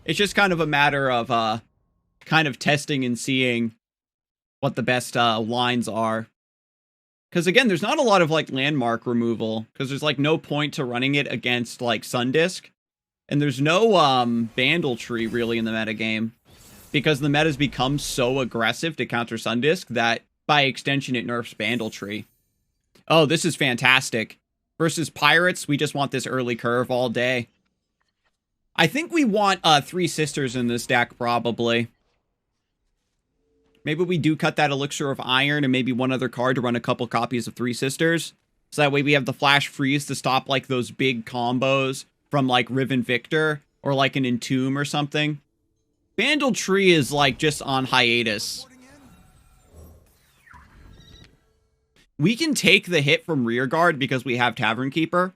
It's just kind of a matter of kind of testing and seeing what the best lines are. Because again, there's not a lot of like landmark removal, because there's like no point to running it against like Sundisk. And there's no Bandle Tree really in the metagame, because the meta's become so aggressive to counter Sundisk that by extension it nerfs Bandle Tree. Oh, this is fantastic. Versus Pirates, we just want this early curve all day. I think we want Three Sisters in this deck, probably. Maybe we do cut that Elixir of Iron and maybe one other card to run a couple copies of Three Sisters. So that way we have the Flash Freeze to stop like those big combos from like Riven Victor or like an Entomb or something. Bandle Tree is like just on hiatus. We can take the hit from Rearguard because we have Tavern Keeper.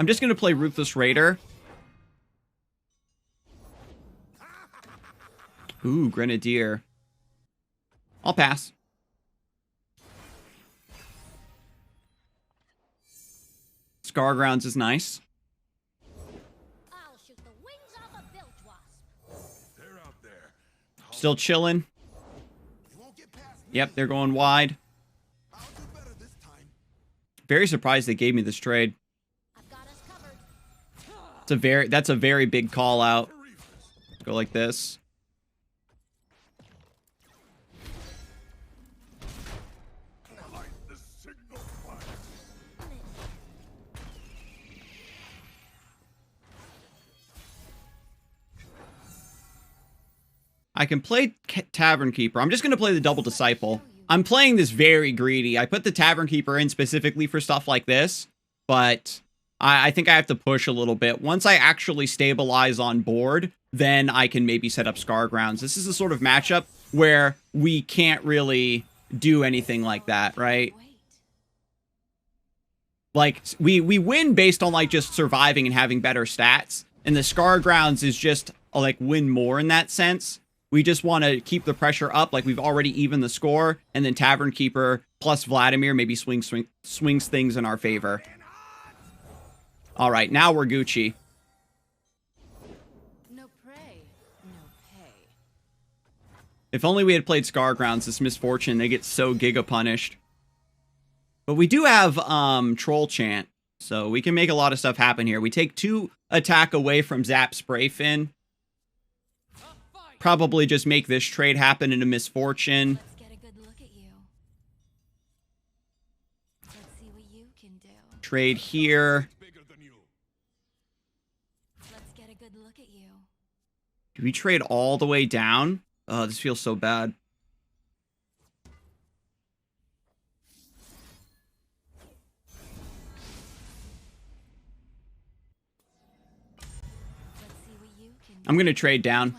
I'm just going to play Ruthless Raider. Ooh, Grenadier. I'll pass. Scargrounds is nice. I'll shoot the wings off a bilge wasp. They're out there. Still chilling. Yep, they're going wide. I'll do better this time. Very surprised they gave me this trade. I've got us covered. That's a very big call out. Go like this. The signal fire. I can play Tavern Keeper. I'm just going to play the Double Disciple. I'm playing this very greedy. I put the Tavern Keeper in specifically for stuff like this, but I think I have to push a little bit. Once I actually stabilize on board, then I can maybe set up Scargrounds. This is a sort of matchup where we can't really do anything like that, right? Like, we win based on, like, just surviving and having better stats. And the Scargrounds is just, like, win more in that sense. We just want to keep the pressure up, like we've already evened the score, and then Tavern Keeper plus Vladimir maybe swings things in our favor. All right, now we're Gucci. No prey, no pay. If only we had played Scargrounds, this Misfortune, they get so giga punished. But we do have Troll Chant, so we can make a lot of stuff happen here. We take 2 attack away from Zap Spray Fin. Probably just make this trade happen into Misfortune. Let's get a good look at you. Let's see what you can do. Trade here. Bigger than you. Let's get a good look at you. Do we trade all the way down? Oh, this feels so bad. Let's see what you can do. I'm going to trade down.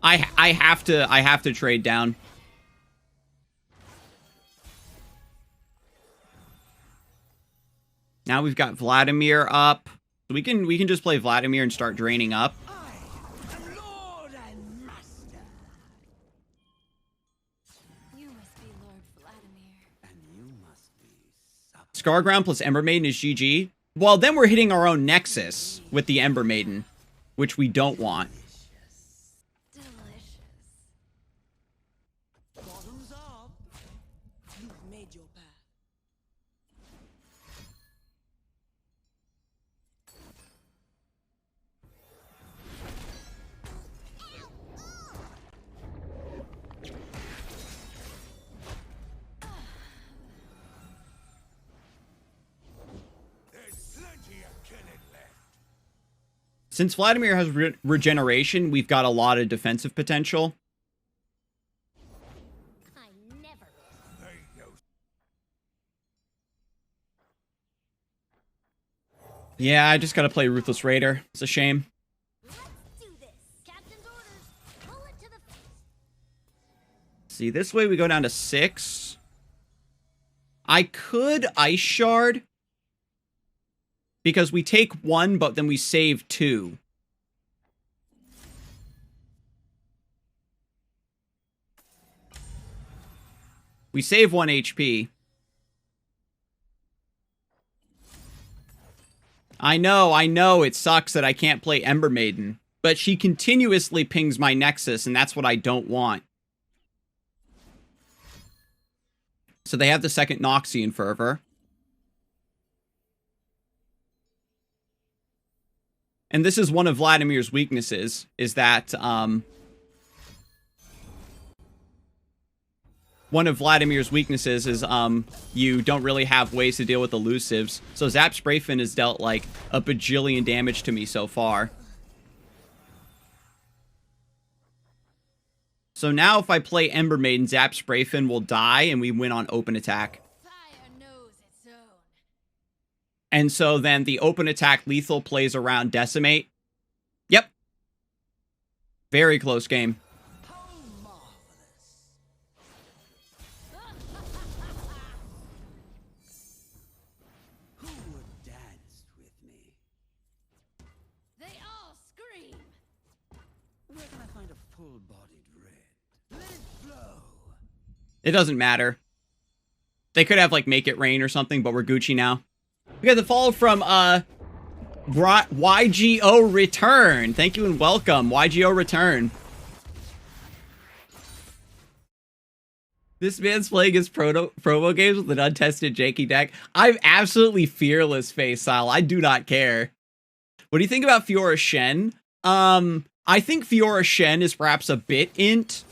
I have to trade down. Now we've got Vladimir up. So we can just play Vladimir and start draining up. I am Lord and Master. You must be Lord Vladimir. And you must be Scarground plus Ember Maiden is GG. Well, then we're hitting our own Nexus with the Ember Maiden, which we don't want. Delicious. Bottoms up. You've made your path. There's plenty of killing left. Since Vladimir has regeneration, we've got a lot of defensive potential. I never. There you go. Yeah, I just gotta play Ruthless Raider. It's a shame. Let's do this. Captain's orders. Pull it to the face. See, this way we go down to 6. I could Ice Shard, because we take 1, but then we save 2. We save 1 HP. I know, it sucks that I can't play Ember Maiden. But she continuously pings my Nexus, and that's what I don't want. So they have the second Noxian Fervor. And this is one of Vladimir's weaknesses, is that, one of Vladimir's weaknesses is, you don't really have ways to deal with elusives. So Zap Sprayfin has dealt, like, a bajillion damage to me so far. So now if I play Ember Maiden, Zap Sprayfin will die, and we win on open attack. Fire knows its own. And so then the open attack lethal plays around Decimate. Yep. Very close game. How marvelous. Who would dance with me? They all scream. Where can I find a full-bodied red? Let it flow. It doesn't matter. They could have, like, Make It Rain or something, but we're Gucci now. We got the follow from, YGO Return. Thank you and welcome, YGO Return. This man's playing his promo games with an untested janky deck. I'm absolutely fearless, Faisal. I do not care. What do you think about Fiora Shen? I think Fiora Shen is perhaps a bit int.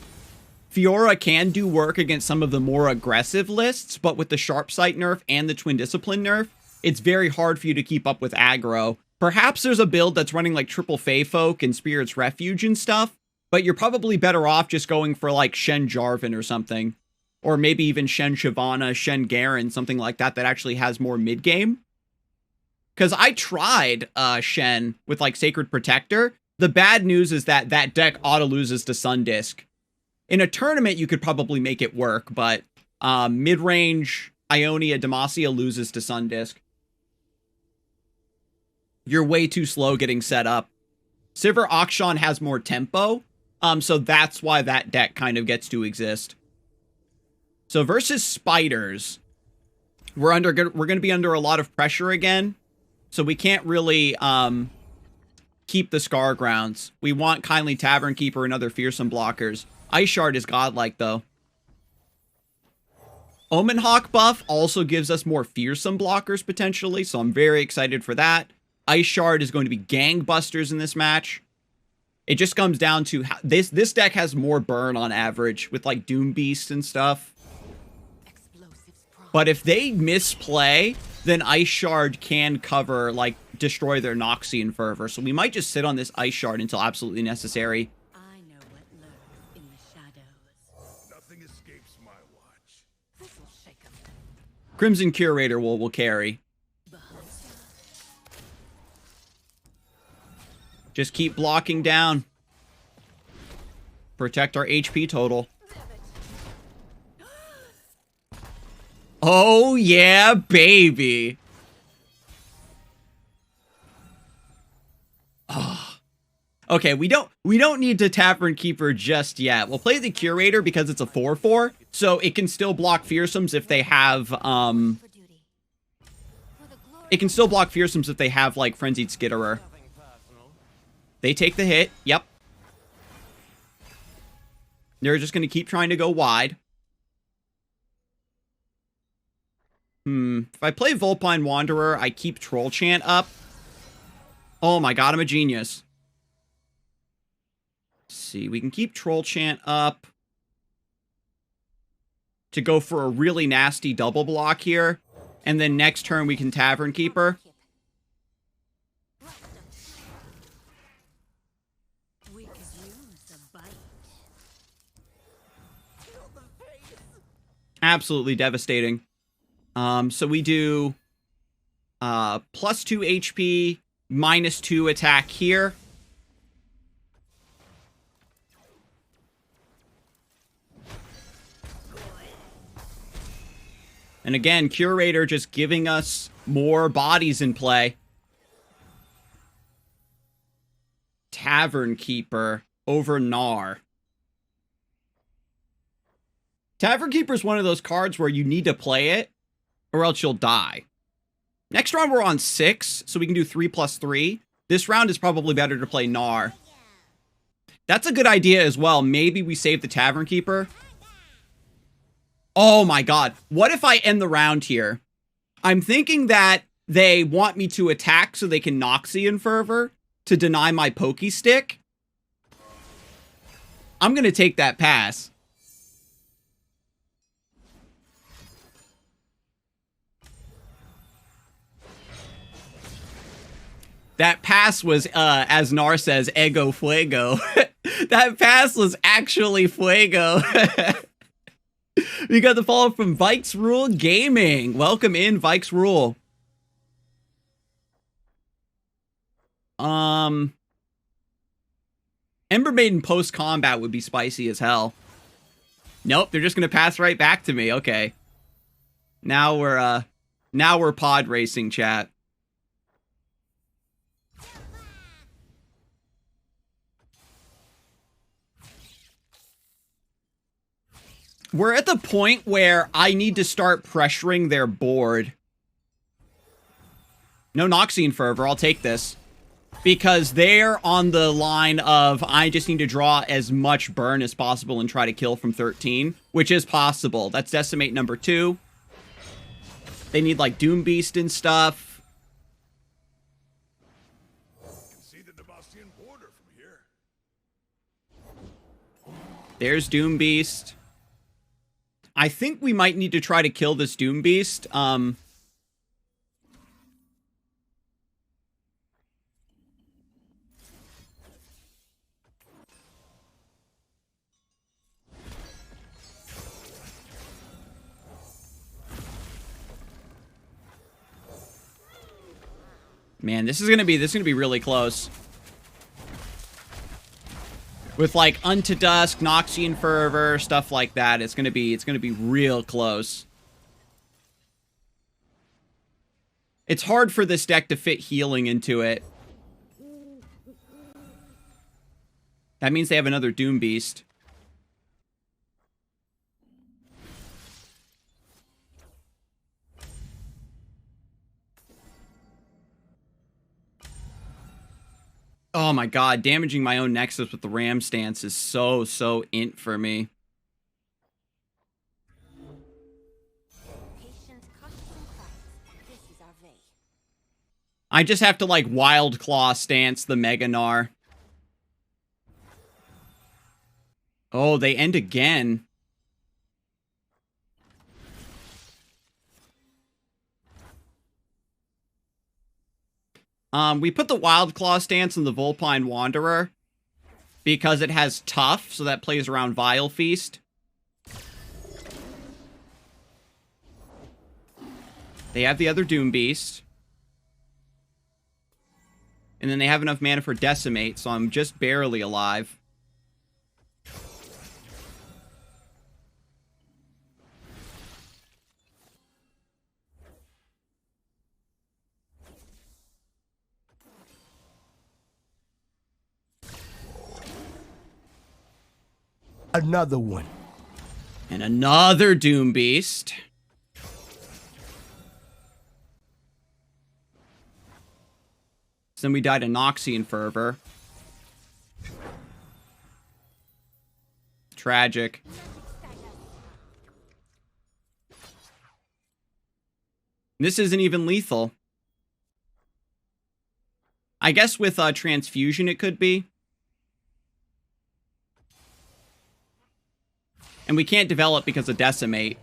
Fiora can do work against some of the more aggressive lists, but with the Sharp Sight nerf and the Twin Discipline nerf, it's very hard for you to keep up with aggro. Perhaps there's a build that's running like triple Fey Folk and Spirit's Refuge and stuff, but you're probably better off just going for like Shen Jarvan or something. Or maybe even Shen Shyvana, Shen Garen, something like that that actually has more mid-game. Because I tried Shen with like Sacred Protector. The bad news is that that deck auto-loses to Sundisk. In a tournament, you could probably make it work, but mid-range Ionia Demacia loses to Sundisk. You're way too slow getting set up. Sivir Akshan has more tempo, so that's why that deck kind of gets to exist. So versus Spiders, we're going to be under a lot of pressure again, so we can't really keep the Scargrounds. We want Kindly Tavern Keeper and other fearsome blockers. Ice Shard is godlike, though. Omen Hawk buff also gives us more fearsome blockers, potentially, so I'm very excited for that. Ice Shard is going to be gangbusters in this match. It just comes down to... This deck has more burn on average, with, like, Doom Beast and stuff. But if they misplay, then Ice Shard can cover, like, destroy their Noxian Fervor. So we might just sit on this Ice Shard until absolutely necessary. I know what lurks in the shadows. Nothing escapes my watch. This'll shake 'em. Crimson Curator will carry. Just keep blocking down. Protect our HP total. Oh yeah, baby. Oh. Okay, we don't need to Tavern Keeper just yet. We'll play the Curator because it's a 4/4, so it can still block Fearsomes if they have For duty. For the glory it can still block Fearsomes if they have like Frenzied Skitterer. They take the hit. Yep. They're just going to keep trying to go wide. If I play Vulpine Wanderer, I keep Troll Chant up. Oh my god, I'm a genius. Let's see, we can keep Troll Chant up to go for a really nasty double block here. And then next turn we can Tavern Keeper. we could use a bite. Absolutely devastating. So we do plus 2 HP, minus 2 attack here. And again, Curator just giving us more bodies in play. Tavern Keeper over Gnar. Tavern Keeper is one of those cards where you need to play it, or else you'll die. Next round, we're on 6, so we can do 3+3. This round is probably better to play Gnar. That's a good idea as well. Maybe we save the Tavern Keeper. Oh my god. What if I end the round here? I'm thinking that they want me to attack so they can Noxian Fervor to deny my Pokey Stick. I'm going to take that pass. That pass was, as Gnar says, Ego Fuego. That pass was actually Fuego. We got the follow from Vikes Rule Gaming. Welcome in, Vikes Rule. Ember Maiden post-combat would be spicy as hell. Nope, they're just gonna pass right back to me. Okay. Now we're pod racing, chat. We're at the point where I need to start pressuring their board. No Noxian Fervor, I'll take this. Because they're on the line of, I just need to draw as much burn as possible and try to kill from 13. Which is possible. That's Decimate number 2. They need, like, Doom Beast and stuff. You can see the Demostian border from here. There's Doom Beast. I think we might need to try to kill this Doom Beast. Man, this is gonna be really close. With like Unto Dusk, Noxian Fervor, stuff like that, it's gonna be real close. It's hard for this deck to fit healing into it. That means they have another Doom Beast. Oh my god, damaging my own Nexus with the Ram stance is so int for me. Patience, cautious, and quiet. This is our way. I just have to, like, Wild Claw stance the Mega Gnar. Oh, they end again. We put the Wild Claw stance on the Vulpine Wanderer because it has Tough, so that plays around Vile Feast. They have the other Doom Beast. And then they have enough mana for Decimate, so I'm just barely alive. Another one. And another Doom Beast. So then we died a Noxian Fervor. Tragic. This isn't even lethal. I guess with Transfusion it could be. And we can't develop because of Decimate.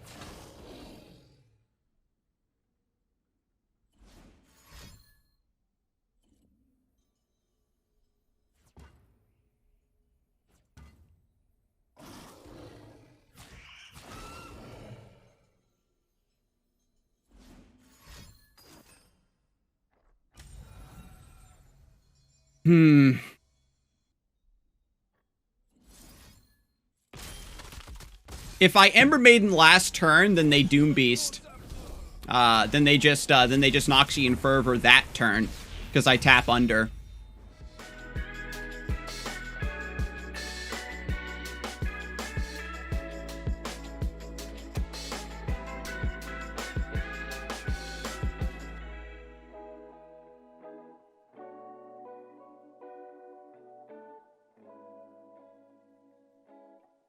If I Ember Maiden last turn, then they Doom Beast. Then they just Noxian Fervor that turn, because I tap under.